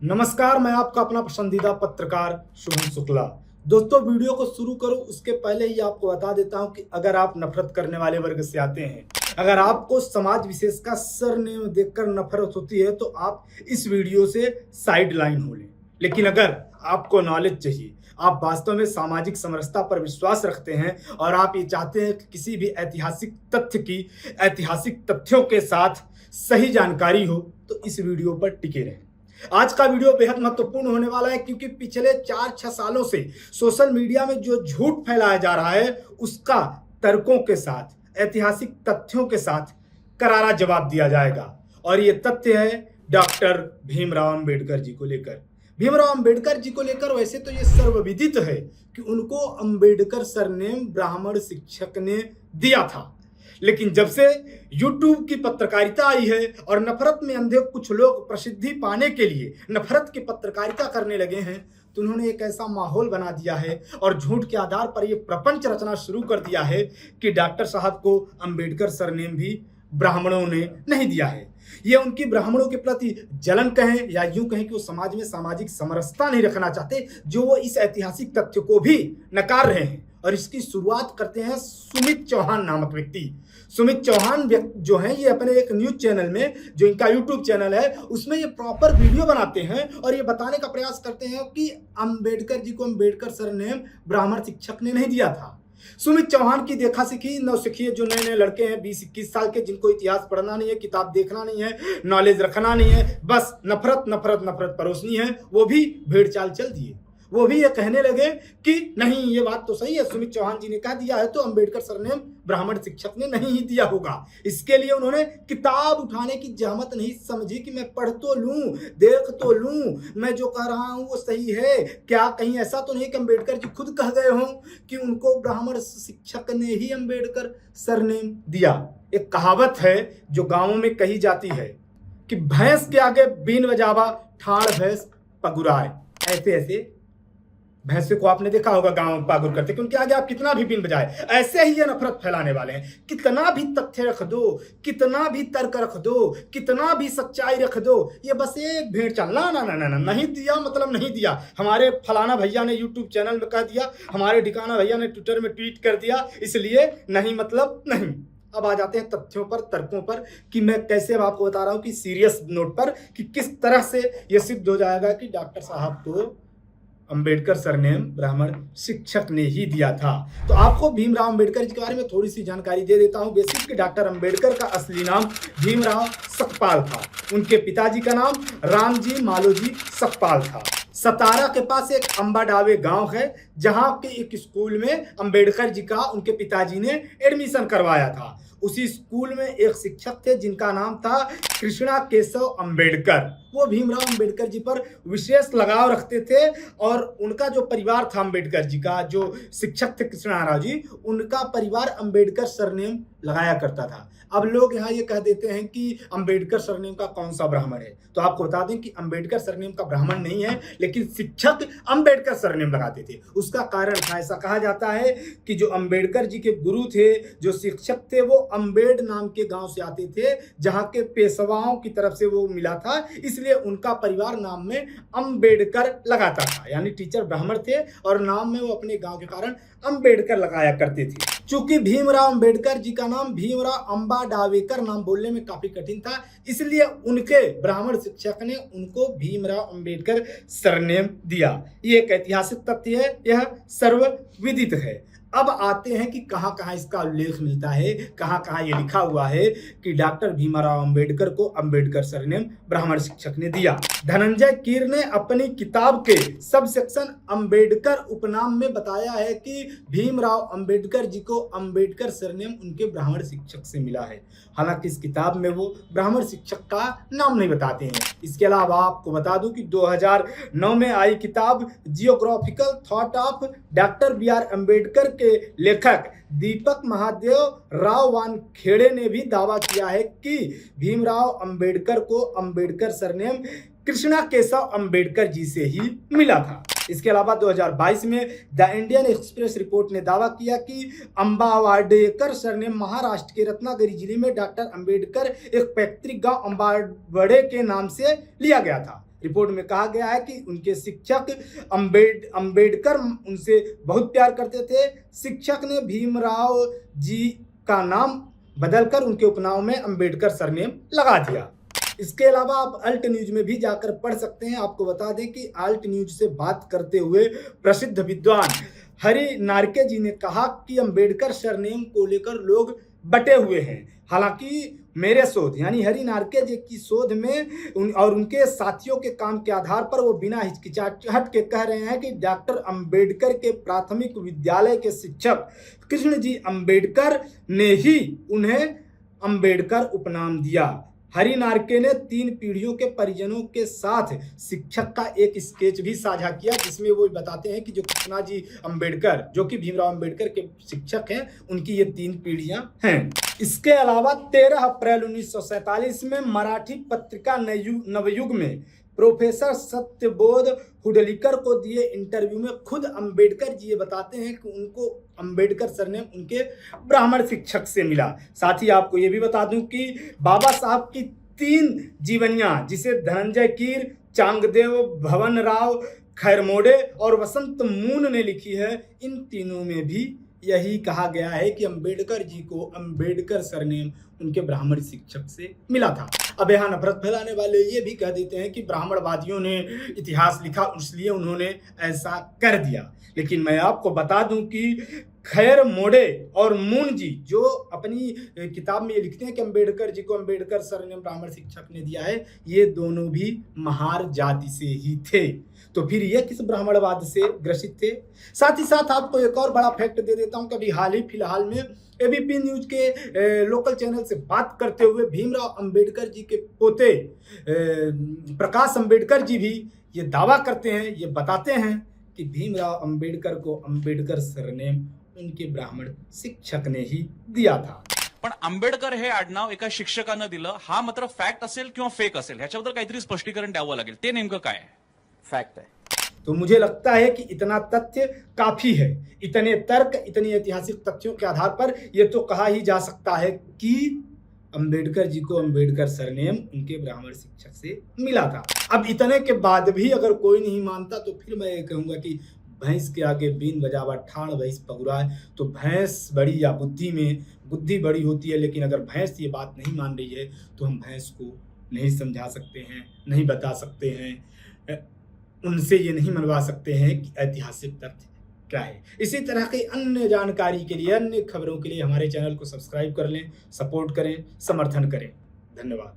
नमस्कार, मैं आपका अपना पसंदीदा पत्रकार शुभम शुक्ला। दोस्तों, वीडियो को शुरू करूं उसके पहले ही आपको बता देता हूं कि अगर आप नफरत करने वाले वर्ग से आते हैं, अगर आपको समाज विशेष का सरनेम देखकर नफरत होती है तो आप इस वीडियो से साइड लाइन हो लें। लेकिन अगर आपको नॉलेज चाहिए, आप वास्तव में सामाजिक समरसता पर विश्वास रखते हैं और आप ये चाहते हैं कि किसी भी ऐतिहासिक तथ्य की ऐतिहासिक तथ्यों के साथ सही जानकारी हो, तो इस वीडियो पर टिके रहें। आज का वीडियो बेहद महत्वपूर्ण होने वाला है क्योंकि पिछले 4-6 सालों से सोशल मीडिया में जो झूठ फैलाया जा रहा है उसका तर्कों के साथ, ऐतिहासिक तथ्यों के साथ करारा जवाब दिया जाएगा। और ये तथ्य है डॉक्टर भीमराव अंबेडकर जी को लेकर। भीमराव अंबेडकर जी को लेकर वैसे तो ये सर्वविदित है कि उनको अंबेडकर सरनेम ब्राह्मण शिक्षक ने दिया था, लेकिन जब से YouTube की पत्रकारिता आई है और नफरत में अंधे कुछ लोग प्रसिद्धि पाने के लिए नफरत की पत्रकारिता करने लगे हैं, तो उन्होंने एक ऐसा माहौल बना दिया है और झूठ के आधार पर यह प्रपंच रचना शुरू कर दिया है कि डॉक्टर साहब को अंबेडकर सरनेम भी ब्राह्मणों ने नहीं दिया है। ये उनकी ब्राह्मणों के प्रति जलन कहें या यूं कहें कि वो समाज में सामाजिक समरसता नहीं रखना चाहते, जो वो इस ऐतिहासिक तथ्य को भी नकार रहे हैं। और इसकी शुरुआत करते हैं सुमित चौहान नामक व्यक्ति। सुमित चौहान जो हैं, ये अपने एक न्यूज चैनल में, जो इनका यूट्यूब चैनल है, उसमें ये प्रॉपर वीडियो बनाते हैं और ये बताने का प्रयास करते हैं कि अंबेडकर जी को अंबेडकर सरनेम ब्राह्मण शिक्षक ने नहीं दिया था। सुमित चौहान की देखा सीखी नौसिखिए जो नए नए लड़के हैं 20-21 साल के, जिनको इतिहास पढ़ना नहीं है, किताब देखना नहीं है, नॉलेज रखना नहीं है, बस नफरत नफरत नफरत परोसनी है, वो भी भेड़ चाल चल दिए। वो भी ये कहने लगे कि नहीं, ये बात तो सही है, सुमित चौहान जी ने कह दिया है तो अंबेडकर सरनेम ब्राह्मण शिक्षक ने नहीं ही दिया होगा। इसके लिए उन्होंने किताब उठाने की जहमत नहीं समझी कि मैं पढ़ तो लूं, देख तो लूं, मैं जो कह रहा हूं वो सही है क्या। कहीं ऐसा तो नहीं कि अंबेडकर जी खुद कह गए हों कि उनको ब्राह्मण शिक्षक ने ही अंबेडकर सरनेम दिया। एक कहावत है जो गांवों में कही जाती है कि भैंस के आगे बीन बजावा ठाड़ भैंस पगुराए। ऐसे ऐसे भैंसे को आपने देखा होगा गांव में पागुर करते, क्योंकि आगे आप कितना भी बीन बजाए, ऐसे ही ये नफरत फैलाने वाले हैं। कितना भी तथ्य रख दो, कितना भी तर्क रख दो, कितना भी सच्चाई रख दो, ये बस एक भेड़ चाल। ना ना ना ना, नहीं दिया मतलब नहीं दिया। हमारे फलाना भैया ने यूट्यूब चैनल में कह दिया, हमारे ढिकाना भैया ने ट्विटर में ट्वीट कर दिया, इसलिए नहीं मतलब नहीं। अब आ जाते हैं तथ्यों पर, तर्कों पर, कि मैं कैसे अब आपको बता रहा हूं कि सीरियस नोट पर कि किस तरह से यह सिद्ध हो जाएगा कि डॉक्टर साहब को अंबेडकर सरनेम ब्राह्मण शिक्षक ने ही दिया था। तो आपको भीमराव अंबेडकर जी के बारे में थोड़ी सी जानकारी दे देता हूं। बेसिक कि डॉक्टर अंबेडकर का असली नाम भीमराव सकपाल था। उनके पिताजी का नाम रामजी मालोजी सकपाल था। सतारा के पास एक अंबाडावे गांव है, जहां के एक स्कूल में अंबेडकर जी का उनके पिताजी ने एडमिशन करवाया था। उसी स्कूल में एक शिक्षक थे जिनका नाम था कृष्णा केशव अंबेडकर। वो भीमराव अंबेडकर जी पर विशेष लगाव रखते थे और उनका जो परिवार था, अंबेडकर जी का जो शिक्षक थे कृष्णा राव जी, उनका परिवार अंबेडकर सरनेम लगाया करता था। अब लोग यहाँ ये कह देते हैं कि अंबेडकर सरनेम का कौन सा ब्राह्मण है, तो आपको बता दें कि अंबेडकर सरनेम का ब्राह्मण नहीं है, लेकिन शिक्षक अंबेडकर सरनेम लगाते थे। उसका कारण था, ऐसा कहा जाता है कि जो अंबेडकर जी के गुरु थे, जो शिक्षक थे, वो अंबेड नाम के गांव से आते थे, जहां के पेशवाओं की तरफ से वो मिला था, इसलिए उनका परिवार नाम में अंबेडकर लगाता था। यानी टीचर ब्राह्मण थे और नाम में वो अपने गांव के कारण अंबेडकर लगाया करते थे। चूंकि भीमराव अंबेडकर जी का नाम भीमराव अंबाडावेकर नाम बोलने में काफी कठिन था, इसलिए उनके ब्राह्मण शिक्षक ने उनको भीमराव अंबेडकर सरनेम दिया। ये एक ऐतिहासिक तथ्य है, यह सर्वविदित है। अब आते हैं कि कहां कहां इसका उल्लेख मिलता है, कहां कहां ये लिखा हुआ है कि डॉक्टर भीमराव अंबेडकर को अंबेडकर सरनेम ब्राह्मण शिक्षक ने दिया। धनंजय कीर ने अपनी किताब के सब सेक्शन अंबेडकर उपनाम में बताया है कि भीमराव अंबेडकर जी को अंबेडकर सरनेम उनके ब्राह्मण शिक्षक से मिला है। हालांकि इस किताब में वो ब्राह्मण शिक्षक का नाम नहीं बताते हैं। इसके अलावा आपको बता दूं कि 2009 में आई किताब geographical thought of doctor B R. Ambedkar के लेखक दीपक महादेव राव वानखेड़े ने भी दावा किया है कि भीमराव अंबेडकर को अंबेडकर सरनेम कृष्णा केशव अंबेडकर जी से ही मिला था। इसके अलावा 2022 में द इंडियन एक्सप्रेस रिपोर्ट ने दावा किया कि अंबावाडेकर सरनेम महाराष्ट्र के रत्नागिरी जिले में डॉक्टर अंबेडकर एक पैतृक गांव अंबावड़े के नाम से लिया गया था। रिपोर्ट में कहा गया है कि उनके शिक्षक अंबेडकर उनसे बहुत प्यार करते थे। शिक्षक ने भीमराव जी का नाम बदलकर उनके उपनाम में अंबेडकर सरनेम लगा दिया। इसके अलावा आप अल्ट न्यूज में भी जाकर पढ़ सकते हैं। आपको बता दें कि अल्ट न्यूज से बात करते हुए प्रसिद्ध विद्वान हरि नार्के जी ने कहा कि अंबेडकर सरनेम को लेकर लोग बटे हुए हैं। हालांकि मेरे शोध यानी हरि नार्के जी की शोध में और उनके साथियों के काम के आधार पर वो बिना हिचकिचाहट के कह रहे हैं कि डॉक्टर अंबेडकर के प्राथमिक विद्यालय के शिक्षक कृष्ण जी अंबेडकर ने ही उन्हें अंबेडकर उपनाम दिया। हरि नार्के ने 3 पीढ़ियों के परिजनों के साथ शिक्षक का एक स्केच भी साझा किया, जिसमें वो बताते हैं कि जो कृष्णा जी अंबेडकर जो कि भीमराव अंबेडकर के शिक्षक हैं, उनकी ये 3 पीढ़ियां हैं। इसके अलावा 13 अप्रैल 1947 में मराठी पत्रिका नवयुग में प्रोफेसर सत्यबोध हुडलीकर को दिए इंटरव्यू में खुद अंबेडकर जी ये बताते हैं कि उनको अंबेडकर सरनेम उनके ब्राह्मण शिक्षक से मिला। साथ ही आपको ये भी बता दूं कि बाबा साहब की 3 जीवनियां, जिसे धनंजय कीर, चांगदेव भवन राव खैरमोड़े और वसंत मून ने लिखी है, इन तीनों में भी यही कहा गया है कि अंबेडकर जी को अंबेडकर सरनेम उनके ब्राह्मण शिक्षक से मिला था। अब यहाँ नफरत फैलाने वाले ये भी कह देते हैं कि ब्राह्मणवादियों ने इतिहास लिखा इसलिए उन्होंने ऐसा कर दिया, लेकिन मैं आपको बता दूं कि खैर मोड़े और मून जी जो अपनी किताब में ये लिखते हैं कि अंबेडकर जी को अंबेडकर सरनेम ब्राह्मण शिक्षक ने दिया है, ये दोनों भी महार जाति से ही थे। तो फिर ये किस ब्राह्मणवाद से ग्रसित थे? साथ ही साथ आपको एक और बड़ा फैक्ट दे देता हूं, कभी हाल ही फिलहाल में एबीपी न्यूज के लोकल चैनल से बात करते हुए भीमराव अंबेडकर जी के पोते प्रकाश अंबेडकर जी भी ये दावा करते हैं, ये बताते हैं कि भीमराव अंबेडकर को अंबेडकर सरनेम उनके ब्राह्मण शिक्षक ने ही दिया था। पण आंबेडकर हे आडनाव एका शिक्षकानं दिलं, हा मात्र फॅक्ट असेल किंवा फेक असेल, ह्याच्याबद्दल काहीतरी स्पष्टीकरण द्यावं लागेल। ते नेमकं काय आहे? फैक्ट है। तो मुझे लगता है कि इतना तथ्य काफी है, इतने तर्क, इतनी ऐतिहासिक तथ्यों के आधार पर यह तो कहा ही जा सकता है कि अंबेडकर जी को अंबेडकर सरनेम उनके ब्राह्मण शिक्षक से मिला था। अब इतने के बाद भी अगर कोई नहीं मानता तो फिर मैं ये कहूंगा कि भैंस के आगे बीन बजावा ठाण भैंस पगुराए। तो भैंस बड़ी या बुद्धि बड़ी होती है, लेकिन अगर भैंस ये बात नहीं मान रही है तो हम भैंस को नहीं समझा सकते हैं, नहीं बता सकते हैं, उनसे ये नहीं मनवा सकते हैं कि ऐतिहासिक तथ्य क्या है। इसी तरह की अन्य जानकारी के लिए, अन्य खबरों के लिए हमारे चैनल को सब्सक्राइब कर लें, सपोर्ट करें, समर्थन करें। धन्यवाद।